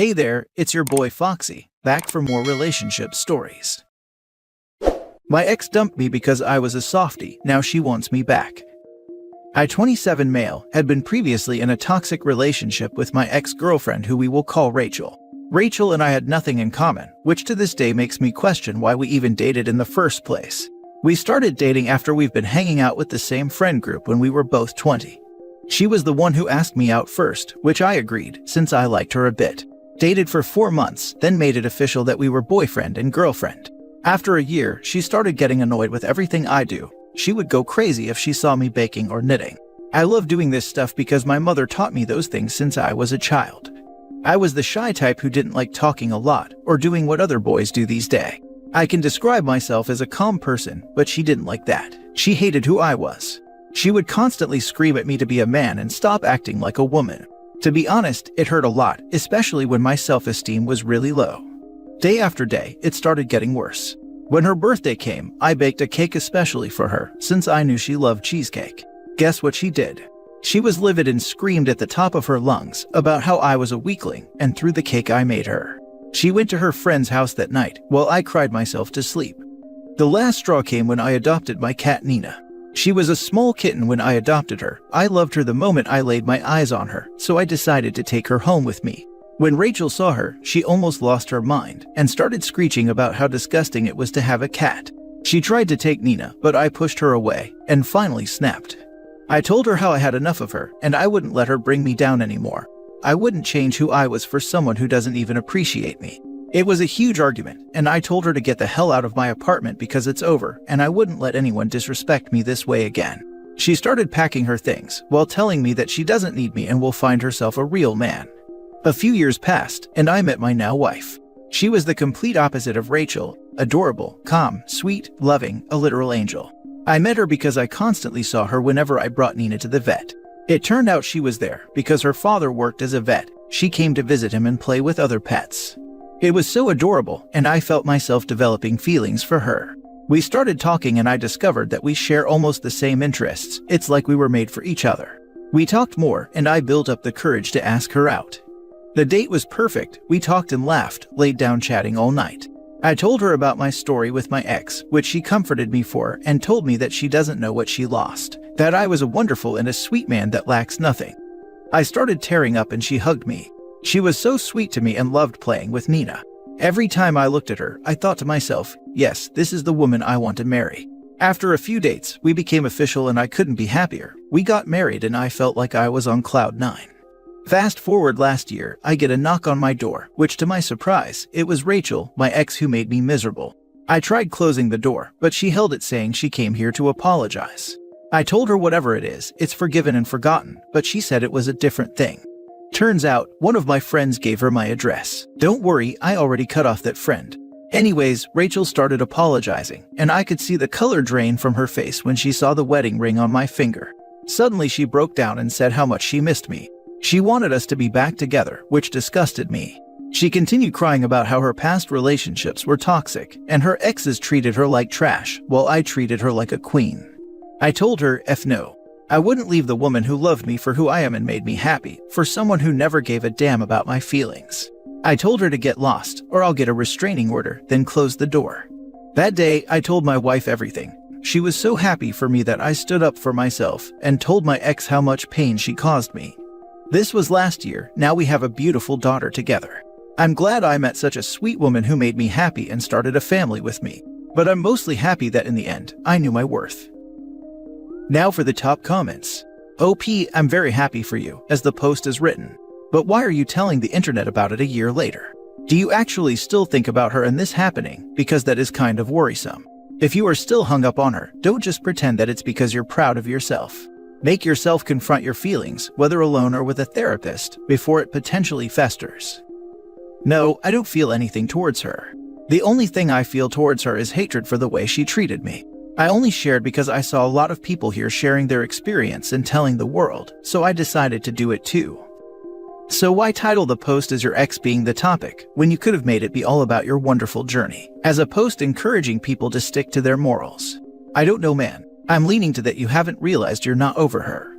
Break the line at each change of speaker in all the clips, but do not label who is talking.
Hey there, it's your boy Foxy, back for more relationship stories. My ex dumped me because I was a softie, now she wants me back. I, 27 male, had been previously in a toxic relationship with my ex-girlfriend who we will call Rachel. Rachel and I had nothing in common, which to this day makes me question why we even dated in the first place. We started dating after we've been hanging out with the same friend group when we were both 20. She was the one who asked me out first, which I agreed, since I liked her a bit. Dated for 4 months, then made it official that we were boyfriend and girlfriend. After a year, she started getting annoyed with everything I do. She would go crazy if she saw me baking or knitting. I love doing this stuff because my mother taught me those things since I was a child. I was the shy type who didn't like talking a lot or doing what other boys do these days. I can describe myself as a calm person, but she didn't like that. She hated who I was. She would constantly scream at me to be a man and stop acting like a woman. To be honest, it hurt a lot, especially when my self-esteem was really low. Day after day, it started getting worse. When her birthday came, I baked a cake especially for her, since I knew she loved cheesecake. Guess what she did? She was livid and screamed at the top of her lungs about how I was a weakling and threw the cake I made her. She went to her friend's house that night, while I cried myself to sleep. The last straw came when I adopted my cat Nina. She was a small kitten when I adopted her. I loved her the moment I laid my eyes on her, so I decided to take her home with me. When Rachel saw her, she almost lost her mind and started screeching about how disgusting it was to have a cat. She tried to take Nina, but I pushed her away and finally snapped. I told her how I had enough of her and I wouldn't let her bring me down anymore. I wouldn't change who I was for someone who doesn't even appreciate me. It was a huge argument, and I told her to get the hell out of my apartment because it's over, and I wouldn't let anyone disrespect me this way again. She started packing her things, while telling me that she doesn't need me and will find herself a real man. A few years passed, and I met my now wife. She was the complete opposite of Rachel, adorable, calm, sweet, loving, a literal angel. I met her because I constantly saw her whenever I brought Nina to the vet. It turned out she was there because her father worked as a vet. She came to visit him and play with other pets. It was so adorable, and I felt myself developing feelings for her. We started talking and I discovered that we share almost the same interests. It's like we were made for each other. We talked more, and I built up the courage to ask her out. The date was perfect. We talked and laughed, laid down chatting all night. I told her about my story with my ex, which she comforted me for and told me that she doesn't know what she lost, that I was a wonderful and a sweet man that lacks nothing. I started tearing up and she hugged me. She was so sweet to me and loved playing with Nina. Every time I looked at her, I thought to myself, yes, this is the woman I want to marry. After a few dates, we became official and I couldn't be happier. We got married and I felt like I was on cloud 9. Fast forward last year, I get a knock on my door, which to my surprise, it was Rachel, my ex, who made me miserable. I tried closing the door, but she held it saying she came here to apologize. I told her whatever it is, it's forgiven and forgotten, but she said it was a different thing. Turns out, one of my friends gave her my address. Don't worry, I already cut off that friend. Anyways, Rachel started apologizing, and I could see the color drain from her face when she saw the wedding ring on my finger. Suddenly she broke down and said how much she missed me. She wanted us to be back together, which disgusted me. She continued crying about how her past relationships were toxic, and her exes treated her like trash, while I treated her like a queen. I told her, F no. I wouldn't leave the woman who loved me for who I am and made me happy, for someone who never gave a damn about my feelings. I told her to get lost, or I'll get a restraining order, then closed the door. That day, I told my wife everything. She was so happy for me that I stood up for myself and told my ex how much pain she caused me. This was last year. Now we have a beautiful daughter together. I'm glad I met such a sweet woman who made me happy and started a family with me. But I'm mostly happy that in the end, I knew my worth. Now for the top comments. OP, I'm very happy for you, as the post is written. But why are you telling the internet about it a year later? Do you actually still think about her and this happening? Because that is kind of worrisome. If you are still hung up on her, don't just pretend that it's because you're proud of yourself. Make yourself confront your feelings, whether alone or with a therapist, before it potentially festers. No, I don't feel anything towards her. The only thing I feel towards her is hatred for the way she treated me. I only shared because I saw a lot of people here sharing their experience and telling the world, so I decided to do it too. So why title the post as your ex being the topic, when you could have made it be all about your wonderful journey, as a post encouraging people to stick to their morals? I don't know, man. I'm leaning to that you haven't realized you're not over her.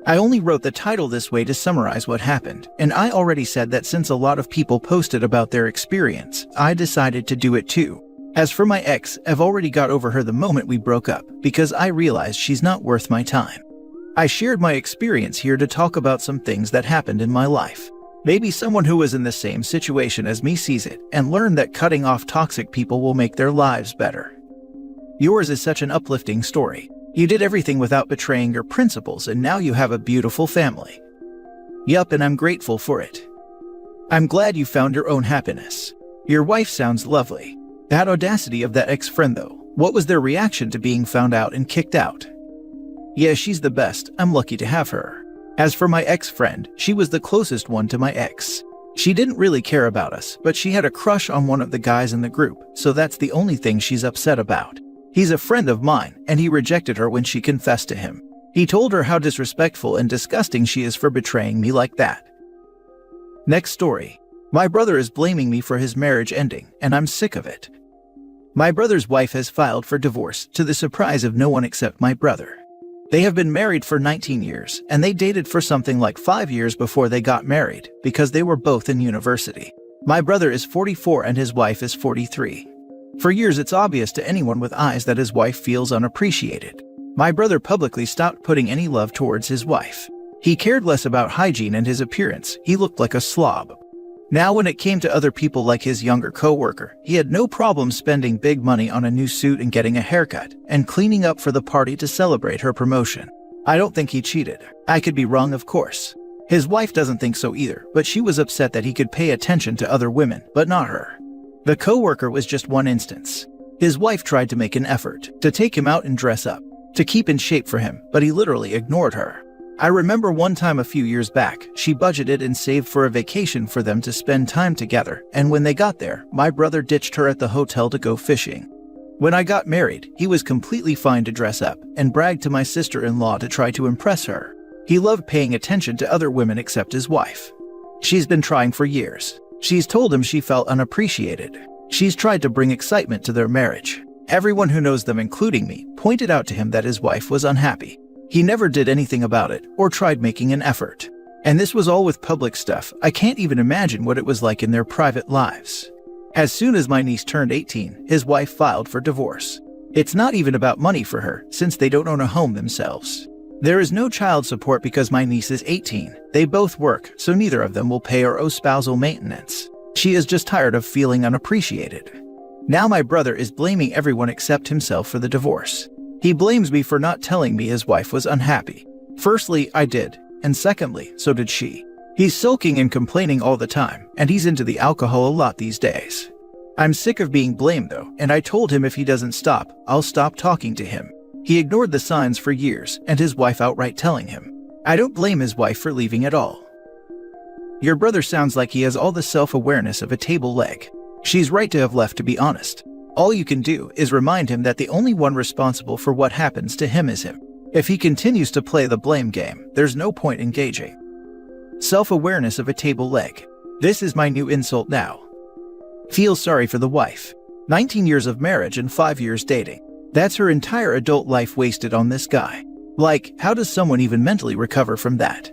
I only wrote the title this way to summarize what happened, and I already said that since a lot of people posted about their experience, I decided to do it too. As for my ex, I've already got over her the moment we broke up, because I realized she's not worth my time. I shared my experience here to talk about some things that happened in my life. Maybe someone who was in the same situation as me sees it and learn that cutting off toxic people will make their lives better. Yours is such an uplifting story. You did everything without betraying your principles, and now you have a beautiful family. Yup, and I'm grateful for it. I'm glad you found your own happiness. Your wife sounds lovely. That audacity of that ex-friend though, what was their reaction to being found out and kicked out? Yeah, she's the best. I'm lucky to have her. As for my ex-friend, she was the closest one to my ex. She didn't really care about us, but she had a crush on one of the guys in the group, so that's the only thing she's upset about. He's a friend of mine, and he rejected her when she confessed to him. He told her how disrespectful and disgusting she is for betraying me like that. Next story. My brother is blaming me for his marriage ending, and I'm sick of it. My brother's wife has filed for divorce, to the surprise of no one except my brother. They have been married for 19 years, and they dated for something like 5 years before they got married, because they were both in university. My brother is 44 and his wife is 43. For years it's obvious to anyone with eyes that his wife feels unappreciated. My brother publicly stopped putting any love towards his wife. He cared less about hygiene and his appearance. He looked like a slob. Now when it came to other people like his younger co-worker, he had no problem spending big money on a new suit and getting a haircut, and cleaning up for the party to celebrate her promotion. I don't think he cheated. I could be wrong, of course. His wife doesn't think so either, but she was upset that he could pay attention to other women, but not her. The co-worker was just one instance. His wife tried to make an effort to take him out and dress up, to keep in shape for him, but he literally ignored her. I remember one time a few years back, she budgeted and saved for a vacation for them to spend time together, and when they got there, my brother ditched her at the hotel to go fishing. When I got married, he was completely fine to dress up and bragged to my sister-in-law to try to impress her. He loved paying attention to other women except his wife. She's been trying for years. She's told him she felt unappreciated. She's tried to bring excitement to their marriage. Everyone who knows them, including me, pointed out to him that his wife was unhappy. He never did anything about it or tried making an effort. And this was all with public stuff. I can't even imagine what it was like in their private lives. As soon as my niece turned 18, his wife filed for divorce. It's not even about money for her, since they don't own a home themselves. There is no child support because my niece is 18. They both work, so neither of them will pay or owe spousal maintenance. She is just tired of feeling unappreciated. Now my brother is blaming everyone except himself for the divorce. He blames me for not telling me his wife was unhappy. Firstly, I did, and secondly, so did she. He's sulking and complaining all the time, and he's into the alcohol a lot these days. I'm sick of being blamed though, and I told him if he doesn't stop, I'll stop talking to him. He ignored the signs for years, and his wife outright telling him. I don't blame his wife for leaving at all. Your brother sounds like he has all the self-awareness of a table leg. She's right to have left, to be honest. All you can do is remind him that the only one responsible for what happens to him is him. If he continues to play the blame game, there's no point engaging. Self-awareness of a table leg. This is my new insult now. Feel sorry for the wife. 19 years of marriage and 5 years dating. That's her entire adult life wasted on this guy. Like, how does someone even mentally recover from that?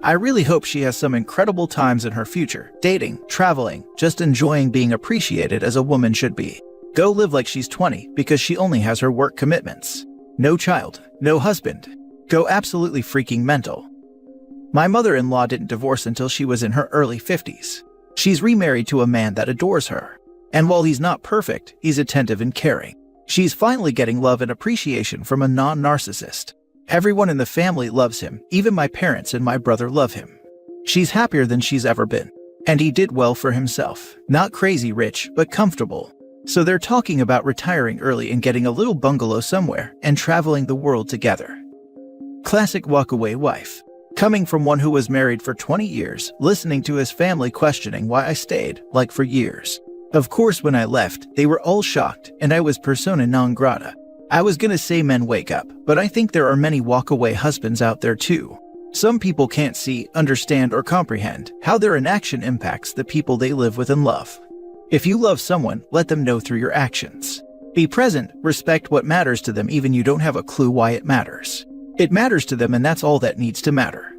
I really hope she has some incredible times in her future, dating, traveling, just enjoying being appreciated as a woman should be. Go live like she's 20 because she only has her work commitments. No child, no husband. Go absolutely freaking mental. My mother-in-law didn't divorce until she was in her early 50s. She's remarried to a man that adores her. And while he's not perfect, he's attentive and caring. She's finally getting love and appreciation from a non-narcissist. Everyone in the family loves him, even my parents and my brother love him. She's happier than she's ever been. And he did well for himself. Not crazy rich, but comfortable. So they're talking about retiring early and getting a little bungalow somewhere and traveling the world together. Classic walkaway wife. Coming from one who was married for 20 years, listening to his family questioning why I stayed, like for years. Of course, when I left, they were all shocked, and I was persona non grata. I was gonna say men wake up, but I think there are many walkaway husbands out there too. Some people can't see, understand, or comprehend how their inaction impacts the people they live with and love. If you love someone, let them know through your actions. Be present, respect what matters to them even you don't have a clue why it matters. It matters to them and that's all that needs to matter.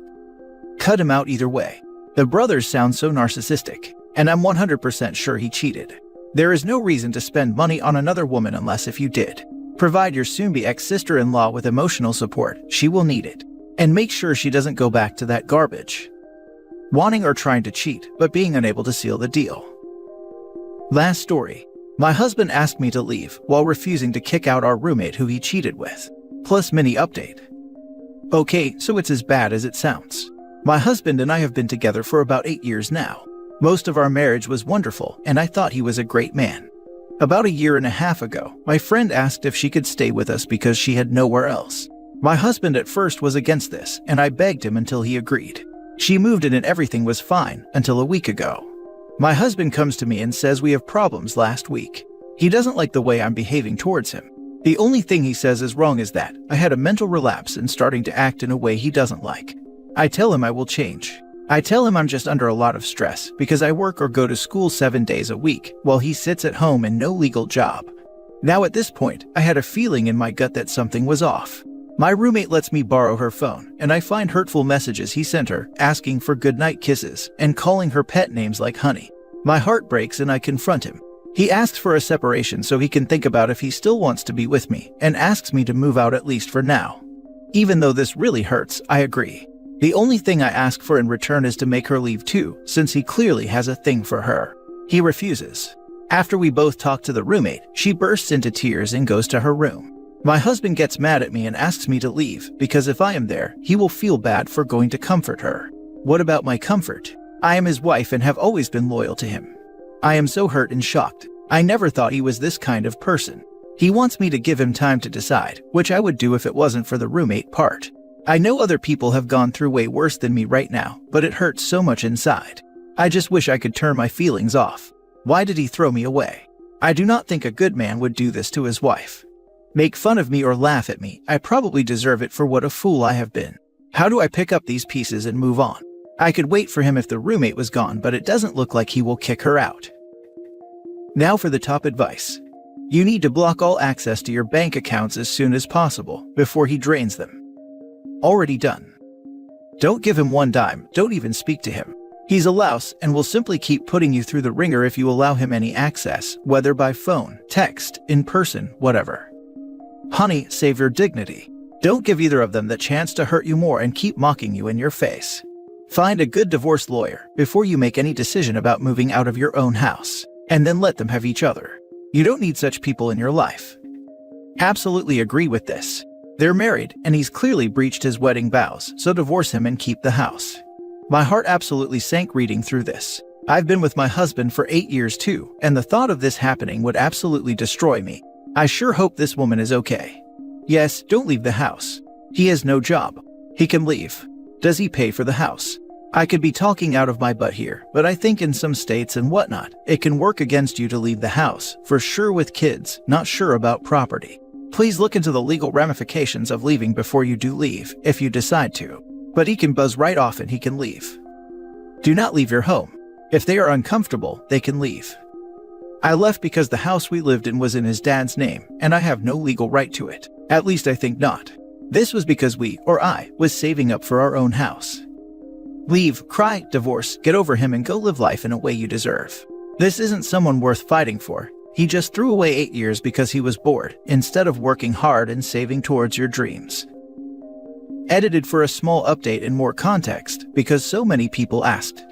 Cut him out either way. The brothers sound so narcissistic, and I'm 100% sure he cheated. There is no reason to spend money on another woman unless if you did. Provide your soon-be ex-sister-in-law with emotional support, she will need it. And make sure she doesn't go back to that garbage. Wanting or trying to cheat, but being unable to seal the deal. Last story. My husband asked me to leave while refusing to kick out our roommate who he cheated with. Plus mini update. Okay, so it's as bad as it sounds. My husband and I have been together for about 8 years now. Most of our marriage was wonderful, and I thought he was a great man. About a year and a half ago, my friend asked if she could stay with us because she had nowhere else. My husband at first was against this, and I begged him until he agreed. She moved in and everything was fine until a week ago. My husband comes to me and says we have problems last week. He doesn't like the way I'm behaving towards him. The only thing he says is wrong is that I had a mental relapse and starting to act in a way he doesn't like. I tell him I will change. I tell him I'm just under a lot of stress because I work or go to school 7 days a week while he sits at home in no legal job. Now at this point, I had a feeling in my gut that something was off. My roommate lets me borrow her phone, and I find hurtful messages he sent her asking for goodnight kisses and calling her pet names like honey. My heart breaks and I confront him. He asks for a separation so he can think about if he still wants to be with me and asks me to move out at least for now. Even though this really hurts, I agree. The only thing I ask for in return is to make her leave too, since he clearly has a thing for her. He refuses. After we both talk to the roommate, she bursts into tears and goes to her room. My husband gets mad at me and asks me to leave because if I am there, he will feel bad for going to comfort her. What about my comfort? I am his wife and have always been loyal to him. I am so hurt and shocked. I never thought he was this kind of person. He wants me to give him time to decide, which I would do if it wasn't for the roommate part. I know other people have gone through way worse than me right now, but it hurts so much inside. I just wish I could turn my feelings off. Why did he throw me away? I do not think a good man would do this to his wife. Make fun of me or laugh at me, I probably deserve it for what a fool I have been. How do I pick up these pieces and move on? I could wait for him if the roommate was gone, but it doesn't look like he will kick her out. Now for the top advice. You need to block all access to your bank accounts as soon as possible, before he drains them. Already done. Don't give him one dime, don't even speak to him. He's a louse and will simply keep putting you through the ringer if you allow him any access, whether by phone, text, in person, whatever. Honey, save your dignity. Don't give either of them the chance to hurt you more and keep mocking you in your face. Find a good divorce lawyer before you make any decision about moving out of your own house, and then let them have each other. You don't need such people in your life. Absolutely agree with this. They're married, and he's clearly breached his wedding vows, so divorce him and keep the house. My heart absolutely sank reading through this. I've been with my husband for 8 years too, and the thought of this happening would absolutely destroy me. I sure hope this woman is okay. Yes, don't leave the house. He has no job. He can leave. Does he pay for the house? I could be talking out of my butt here, but I think in some states and whatnot, it can work against you to leave the house, for sure with kids, not sure about property. Please look into the legal ramifications of leaving before you do leave, if you decide to. But he can buzz right off and he can leave. Do not leave your home. If they are uncomfortable, they can leave. I left because the house we lived in was in his dad's name, and I have no legal right to it. At least I think not. This was because I was saving up for our own house. Leave, cry, divorce, get over him and go live life in a way you deserve. This isn't someone worth fighting for. He just threw away 8 years because he was bored, instead of working hard and saving towards your dreams. Edited for a small update and more context, because so many people asked.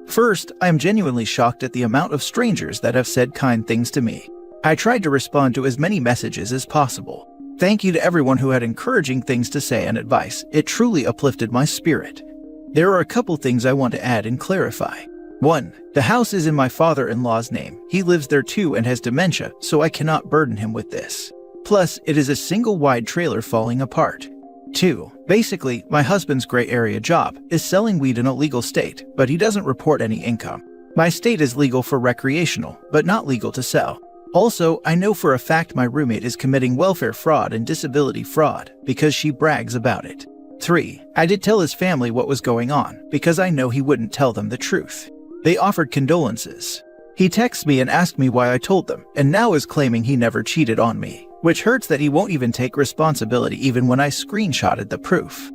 First, I am genuinely shocked at the amount of strangers that have said kind things to me. I tried to respond to as many messages as possible. Thank you to everyone who had encouraging things to say and advice. It truly uplifted my spirit. There are a couple things I want to add and clarify. 1. The house is in my father-in-law's name. He lives there too and has dementia, so I cannot burden him with this. Plus, it is a single wide trailer falling apart. 2. Basically, my husband's gray area job is selling weed in a legal state, but he doesn't report any income. My state is legal for recreational, but not legal to sell. Also, I know for a fact my roommate is committing welfare fraud and disability fraud because she brags about it. 3. I did tell his family what was going on because I know he wouldn't tell them the truth. They offered condolences. He texted me and asked me why I told them, and now is claiming he never cheated on me, which hurts that he won't even take responsibility even when I screenshotted the proof.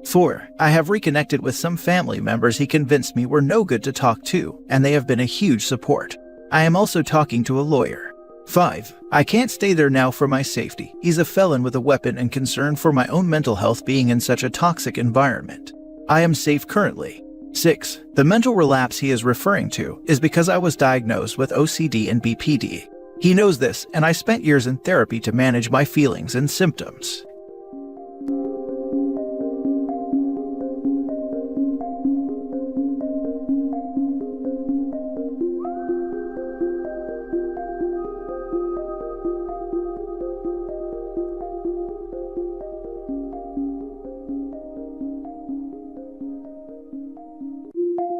4. I have reconnected with some family members he convinced me were no good to talk to, and they have been a huge support. I am also talking to a lawyer. 5. I can't stay there now for my safety. He's a felon with a weapon and concern for my own mental health being in such a toxic environment. I am safe currently. 6. The mental relapse he is referring to is because I was diagnosed with OCD and BPD. He knows this, and I spent years in therapy to manage my feelings and symptoms.